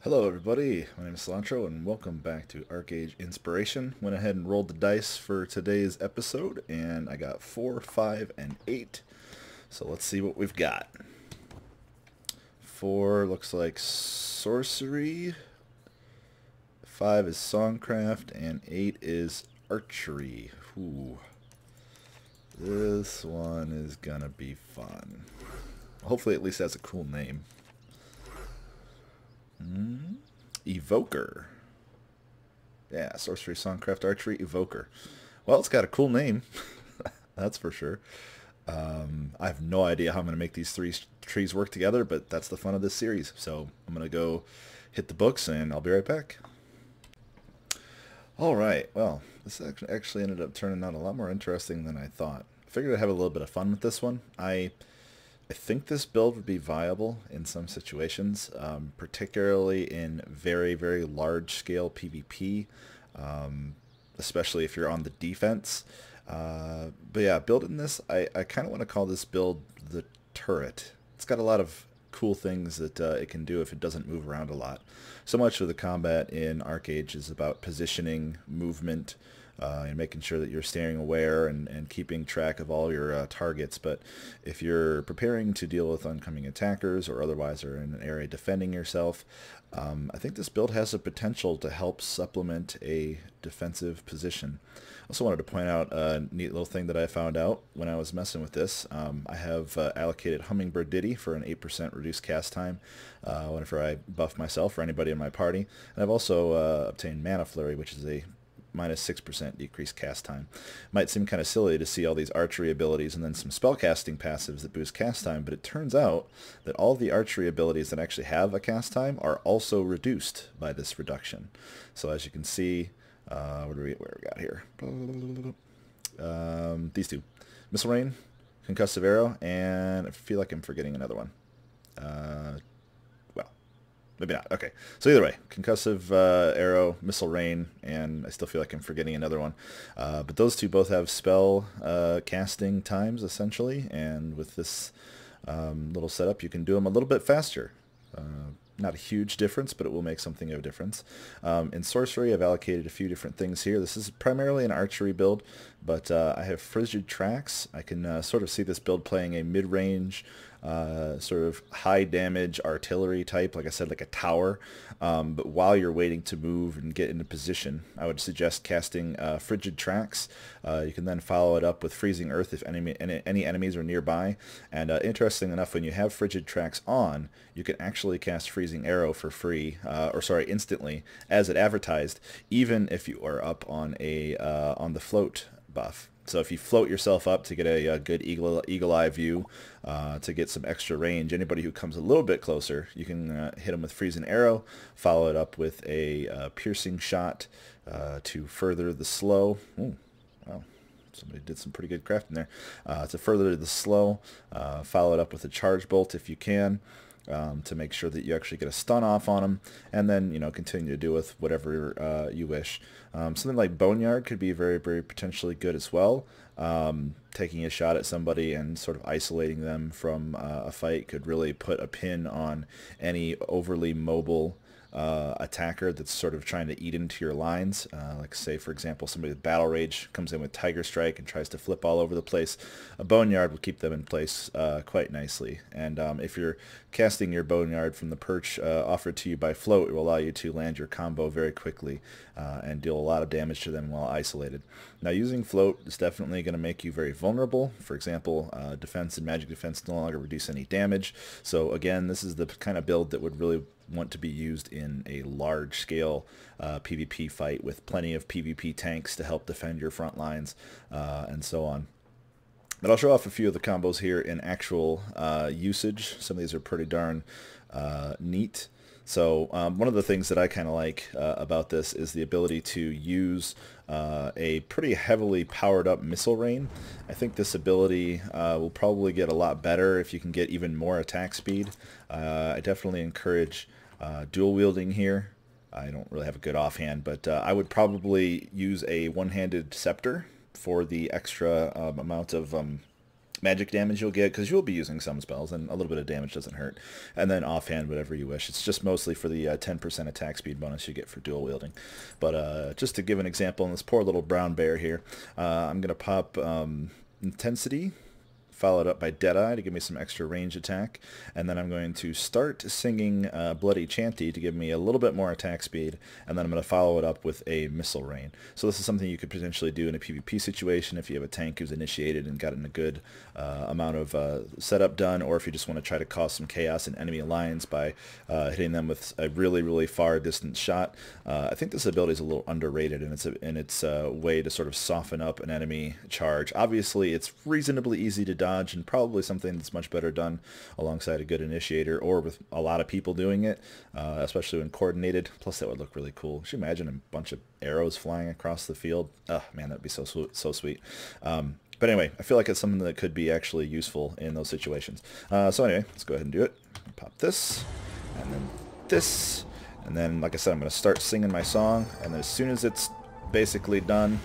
Hello everybody, my name is Cilantro and welcome back to ArcheAge Inspiration. Went ahead and rolled the dice for today's episode and I got 4, 5, and 8. So let's see what we've got. 4 looks like sorcery, 5 is songcraft, and 8 is archery. Ooh. This one is gonna be fun. Hopefully at least has a cool name. Evoker. Yeah, sorcery, songcraft, archery, evoker. Well, it's got a cool name. That's for sure. I have no idea how I'm going to make these three trees work together, but that's the fun of this series. So I'm going to go hit the books, and I'll be right back. All right. Well, this actually ended up turning out a lot more interesting than I thought. I figured I'd have a little bit of fun with this one. I think this build would be viable in some situations, particularly in very, very large-scale PvP, especially if you're on the defense. But yeah, building this, I kind of want to call this build the turret. It's got a lot of cool things that it can do if it doesn't move around a lot. So much of the combat in ArcheAge is about positioning, movement, and making sure that you're staying aware and keeping track of all your targets. But if you're preparing to deal with oncoming attackers or otherwise are in an area defending yourself, I think this build has the potential to help supplement a defensive position. I also wanted to point out a neat little thing that I found out when I was messing with this. I have allocated Hummingbird Ditty for an 8% reduced cast time whenever I buff myself or anybody in my party. And I've also obtained Mana Flurry, which is a minus 6% decreased cast time. Might seem kind of silly to see all these archery abilities and then some spellcasting passives that boost cast time, but it turns out that all the archery abilities that actually have a cast time are also reduced by this reduction. So as you can see, where we got here? These two. Missile Rain, Concussive Arrow, and I feel like I'm forgetting another one. Maybe not. Okay. So either way, Concussive Arrow, Missile Rain, and I still feel like I'm forgetting another one. But those two both have spell casting times, essentially, and with this little setup, you can do them a little bit faster. Not a huge difference, but it will make something of a difference. In Sorcery, I've allocated a few different things here. This is primarily an archery build, but I have Frigid Tracks. I can sort of see this build playing a mid-range, sort of high damage artillery type, like I said, like a tower. But while you're waiting to move and get into position, I would suggest casting Frigid Tracks. You can then follow it up with Freezing Earth if any enemies are nearby. And interesting enough, when you have Frigid Tracks on, you can actually cast Freezing Arrow for free, instantly, as it advertised, even if you are up on on the float buff. So if you float yourself up to get a good eagle eye view, to get some extra range, anybody who comes a little bit closer, you can hit them with Freezing Arrow, follow it up with a Piercing Shot to further the slow. Ooh, wow. Somebody did some pretty good crafting there. To further the slow, follow it up with a Charge Bolt if you can. To make sure that you actually get a stun off on them, and then continue to do with whatever you wish. Something like Boneyard could be very, very potentially good as well. Taking a shot at somebody and sort of isolating them from a fight could really put a pin on any overly mobile attacker that's sort of trying to eat into your lines. Like say, for example, somebody with Battle Rage comes in with Tiger Strike and tries to flip all over the place. A Boneyard will keep them in place quite nicely. And if you're casting your Boneyard from the perch offered to you by Float, it will allow you to land your combo very quickly and deal a lot of damage to them while isolated. Now, using Float is definitely going to make you very vulnerable. For example, defense and magic defense no longer reduce any damage. So again, this is the kind of build that would really want to be used in a large-scale PvP fight with plenty of PvP tanks to help defend your front lines and so on. But I'll show off a few of the combos here in actual usage. Some of these are pretty darn neat. So one of the things that I kind of like about this is the ability to use a pretty heavily powered up Missile Rain. I think this ability will probably get a lot better if you can get even more attack speed. I definitely encourage dual wielding here. I don't really have a good offhand, but I would probably use a one-handed scepter for the extra amount of magic damage you'll get, because you'll be using some spells, and a little bit of damage doesn't hurt. And then offhand, whatever you wish. It's just mostly for the 10% attack speed bonus you get for dual wielding. But just to give an example, in this poor little brown bear here, I'm going to pop Intensity, followed up by Deadeye to give me some extra range attack, and then I'm going to start singing Bloody Chanty to give me a little bit more attack speed, and then I'm going to follow it up with a Missile Rain. So this is something you could potentially do in a PvP situation if you have a tank who's initiated and gotten a good amount of setup done, or if you just want to try to cause some chaos in enemy lines by hitting them with a really, really far distance shot. I think this ability is a little underrated in its way to sort of soften up an enemy charge. Obviously, it's reasonably easy to dodge, and probably something that's much better done alongside a good initiator or with a lot of people doing it, especially when coordinated. Plus, that would look really cool. Should you imagine a bunch of arrows flying across the field? Oh man, that'd be so sweet. But anyway, I feel like it's something that could be actually useful in those situations. So anyway, let's go ahead and do it. Pop this, and then this, and then, like I said, I'm going to start singing my song, and then as soon as it's basically done,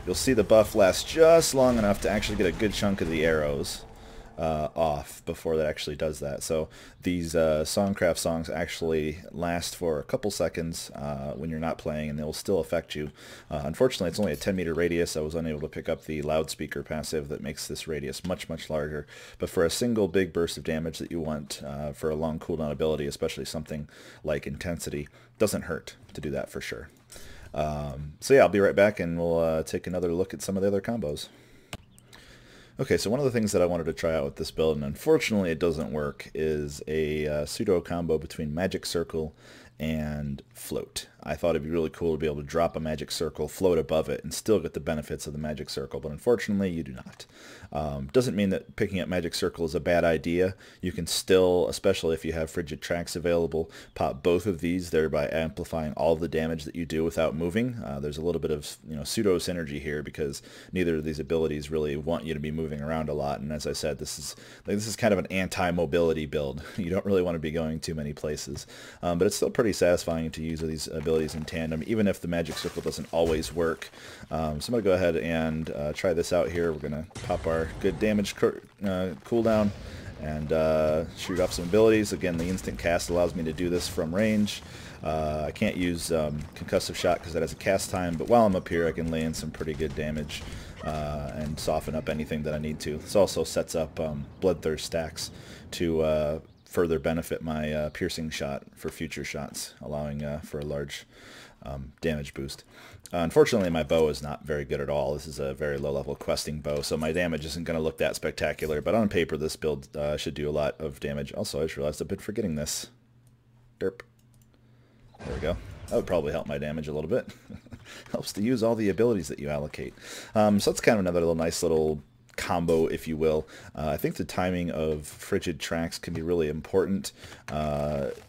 you'll see the buff last just long enough to actually get a good chunk of the arrows off before that actually does that. So these Songcraft songs actually last for a couple seconds when you're not playing, and they'll still affect you. Unfortunately, it's only a 10-meter radius. I was unable to pick up the loudspeaker passive that makes this radius much, much larger. But for a single big burst of damage that you want for a long cooldown ability, especially something like Intensity, doesn't hurt to do that for sure. So yeah, I'll be right back, and we'll take another look at some of the other combos. Okay, so one of the things that I wanted to try out with this build, and unfortunately it doesn't work, is a pseudo combo between Magic Circle and Float. I thought it'd be really cool to be able to drop a Magic Circle, float above it, and still get the benefits of the Magic Circle, but unfortunately you do not. Doesn't mean that picking up Magic Circle is a bad idea. You can still, especially if you have Frigid Tracks available, pop both of these, thereby amplifying all the damage that you do without moving. There's a little bit of pseudo synergy here, because neither of these abilities really want you to be moving around a lot, and as I said, this is kind of an anti-mobility build. You don't really want to be going too many places, but it's still pretty satisfying to use these abilities in tandem, even if the Magic Circle doesn't always work. So I'm going to go ahead and try this out here. We're going to pop our good damage cooldown and shoot off some abilities. Again, the instant cast allows me to do this from range. I can't use Concussive Shot because that has a cast time, but while I'm up here I can lay in some pretty good damage and soften up anything that I need to. This also sets up Bloodthirst stacks to further benefit my piercing shot for future shots, allowing for a large damage boost. Unfortunately, my bow is not very good at all. This is a very low-level questing bow, so my damage isn't going to look that spectacular, but on paper this build should do a lot of damage. Also, I just realized I've been forgetting this. Derp. There we go. That would probably help my damage a little bit. Helps to use all the abilities that you allocate. So that's kind of another nice little combo, if you will. I think the timing of Frigid Tracks can be really important.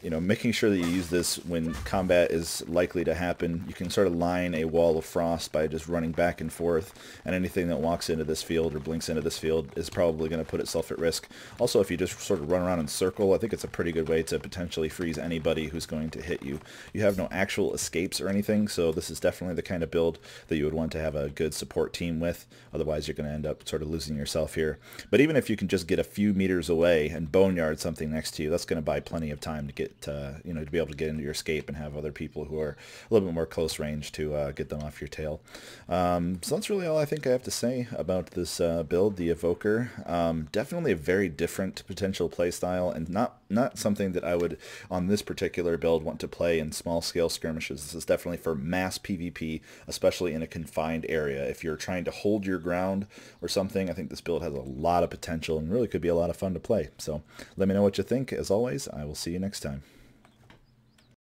Making sure that you use this when combat is likely to happen. You can sort of line a wall of frost by just running back and forth, and anything that walks into this field or blinks into this field is probably going to put itself at risk. Also, if you just sort of run around in circle, I think it's a pretty good way to potentially freeze anybody who's going to hit you. You have no actual escapes or anything, so this is definitely the kind of build that you would want to have a good support team with. Otherwise, you're going to end up sort of losing yourself here. But even if you can just get a few meters away and boneyard something next to you, that's going to buy plenty of time to get to be able to get into your escape and have other people who are a little bit more close range to get them off your tail. So that's really all I think I have to say about this build, the Evoker. Definitely a very different potential playstyle, and not something that I would, on this particular build, want to play in small-scale skirmishes. This is definitely for mass PvP, especially in a confined area. If you're trying to hold your ground or something, I think this build has a lot of potential and really could be a lot of fun to play. So let me know what you think. As always, I will see you next time.